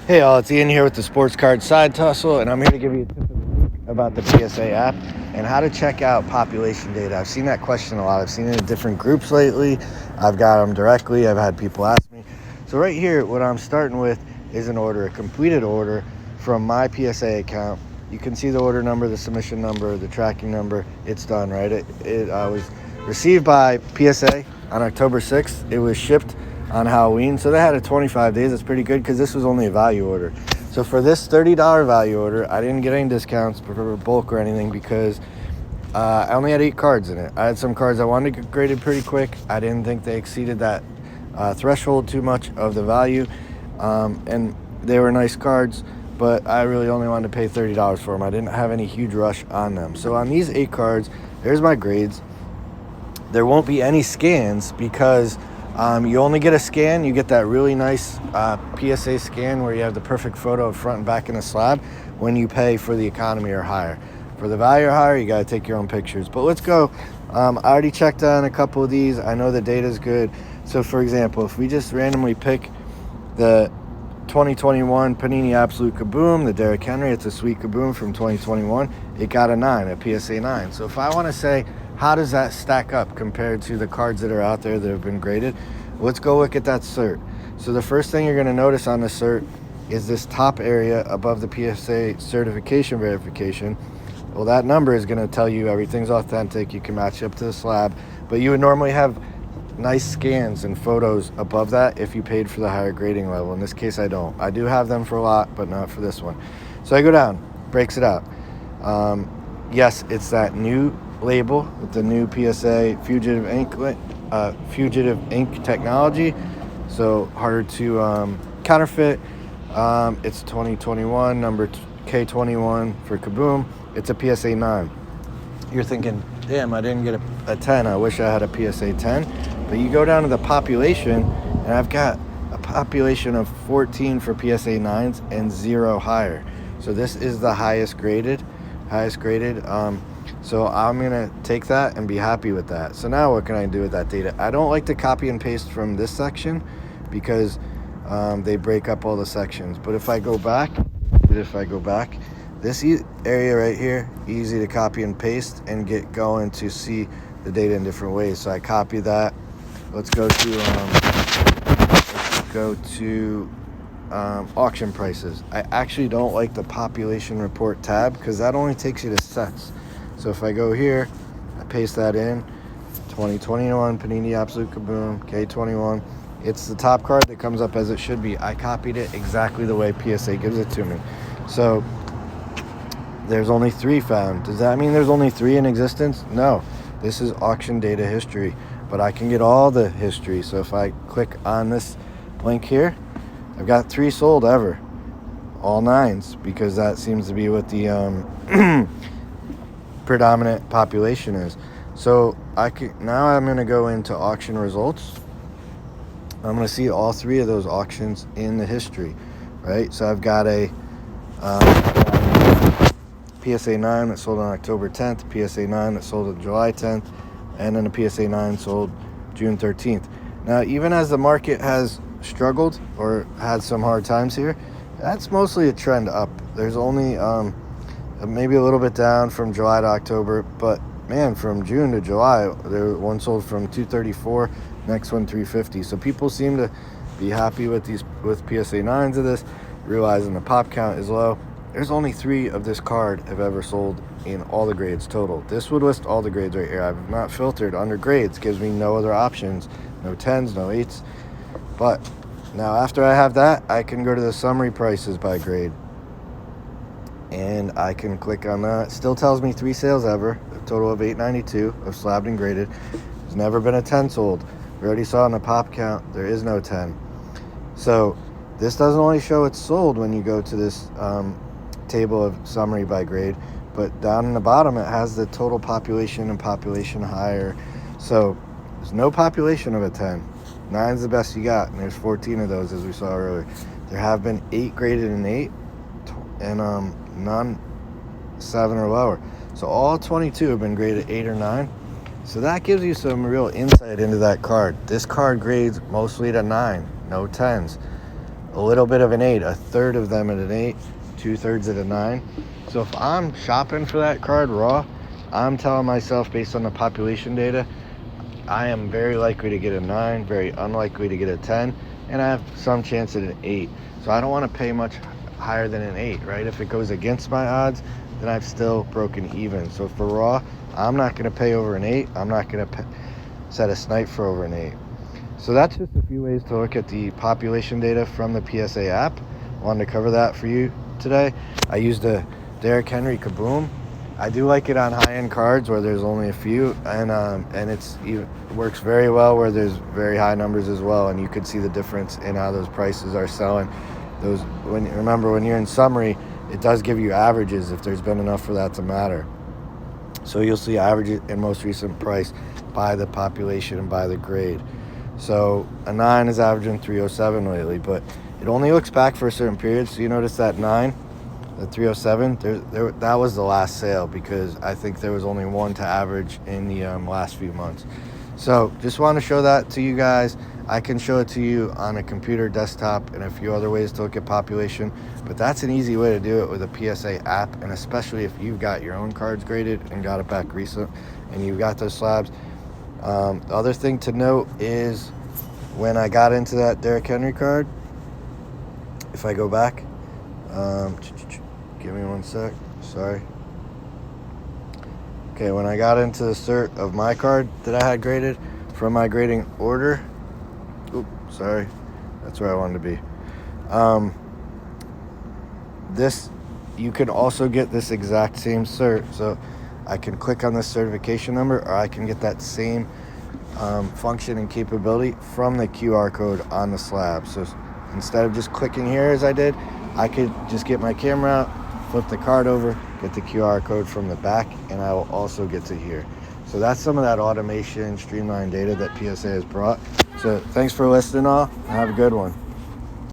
Hey all, it's Ian here with the Sports Card Side Tussle, and I'm here to give you a tip of the week about the PSA app and how to check out population data. I've seen that question a lot. I've seen it in different groups lately. I've got them directly. I've had people ask me. So right here, what I'm starting with is an order, a completed order from my PSA account. You can see the order number, the submission number, the tracking number. It's done, right? It was received by PSA on October 6th. It was shipped on Halloween, so they had a 25 days. That's pretty good because this was only a value order. So for this $30 value order, I didn't get any discounts for bulk or anything because I only had 8 cards in it. I had some cards I wanted to get graded pretty quick. I didn't think they exceeded that threshold too much of the value, and they were nice cards, but I really only wanted to pay $30 for them. I didn't have any huge rush on them. So on these 8 cards, there's my grades. There won't be any scans because you only get a scan. You get that really nice PSA scan where you have the perfect photo of front and back in the slab when you pay for the economy or higher. For the value or higher, you got to take your own pictures. But let's go. I already checked on a couple of these. I know the data is good. So, for example, if we just randomly pick the 2021 Panini Absolute Kaboom, the Derrick Henry, it's a sweet Kaboom from 2021. It got a 9, a PSA 9. So if I want to say, how does that stack up compared to the cards that are out there that have been graded? Let's go look at that cert. So the first thing you're going to notice on the cert is this top area above the PSA certification verification. Well, that number is going to tell you everything's authentic. You can match up to the slab, but you would normally have nice scans and photos above that if you paid for the higher grading level. In this case, I don't. I do have them for a lot, but not for this one. So I go down, breaks it out. Yes, it's that new label with the new PSA fugitive ink technology, so harder to counterfeit. It's 2021 number K21 for Kaboom. It's a PSA 9. You're thinking, damn, I didn't get a 10. I wish I had a PSA 10. But you go down to the population, and I've got a population of 14 for PSA 9s and 0 higher. So this is the highest graded. So I'm going to take that and be happy with that. So now what can I do with that data? I don't like to copy and paste from this section because they break up all the sections. But if I go back, this area right here, easy to copy and paste and get going to see the data in different ways. So I copy that. Let's go to auction prices. I actually don't like the population report tab because that only takes you to sets. So if I go here, I paste that in, 2021 Panini Absolute Kaboom, K21. It's the top card that comes up as it should be. I copied it exactly the way PSA gives it to me. So there's only 3 found. Does that mean there's only 3 in existence? No. This is auction data history, but I can get all the history. So if I click on this link here, I've got 3 sold ever, all 9s, because that seems to be what the predominant population is. So now I'm going to go into auction results. I'm going to see all 3 of those auctions in the history, right? So I've got a PSA 9 that sold on October 10th, PSA 9 that sold on July 10th, and then a PSA 9 sold June 13th. Now, even as the market has struggled or had some hard times here, that's mostly a trend up. There's only maybe a little bit down from July to October, but man, from June to July, there one sold from 234, next one 350. So people seem to be happy with PSA 9s of this, realizing the pop count is low. There's only 3 of this card have ever sold in all the grades total. This would list all the grades right here. I've not filtered under grades, gives me no other options, no 10s, no 8s. But now after I have that, I can go to the summary prices by grade. And I can click on that. It still tells me 3 sales ever, a total of 892 of slabbed and graded. There's never been a 10 sold. We already saw in the pop count, there is no 10. So this doesn't only show it's sold when you go to this table of summary by grade, but down in the bottom it has the total population and population higher. So there's no population of a 10. 9's the best you got, and there's 14 of those as we saw earlier. There have been 8 graded in 8, and none 7 or lower. So all 22 have been graded 8 or 9. So that gives you some real insight into that card. This card grades mostly to 9, no 10s. a little bit of an 8, a third of them at an 8, 2/3 at a 9. So if I'm shopping for that card raw, I'm telling myself based on the population data, I am very likely to get a 9, very unlikely to get a 10, and I have some chance at an 8. So I don't want to pay much higher than an 8, right? If it goes against my odds, then I've still broken even. So for raw, I'm not going to pay over an 8. I'm not going to set a snipe for over an 8. So that's just a few ways to look at the population data from the PSA app. I wanted to cover that for you today. I used a Derrick Henry Kaboom. I do like it on high-end cards where there's only a few, and it works very well where there's very high numbers as well, and you could see the difference in how those prices are selling. Remember, when you're in summary, it does give you averages if there's been enough for that to matter. So you'll see averages in most recent price by the population and by the grade. So a 9 is averaging 307 lately, but it only looks back for a certain period. So you notice that 9, the 307, that was the last sale, because I think there was only one to average in the last few months. So just want to show that to you guys. I can show it to you on a computer, desktop, and a few other ways to look at population, but that's an easy way to do it with a PSA app, and especially if you've got your own cards graded and got it back recent and you've got those slabs. The other thing to note is when I got into that Derrick Henry card, if I go back, give me one sec, sorry. Okay, when I got into the cert of my card that I had graded from my grading order, sorry, that's where I wanted to be. You can also get this exact same cert. So I can click on this certification number, or I can get that same function and capability from the QR code on the slab. So instead of just clicking here as I did, I could just get my camera out, flip the card over, get the QR code from the back, and I will also get to here. So that's some of that automation, streamlined data that PSA has brought. So thanks for listening all. Have a good one.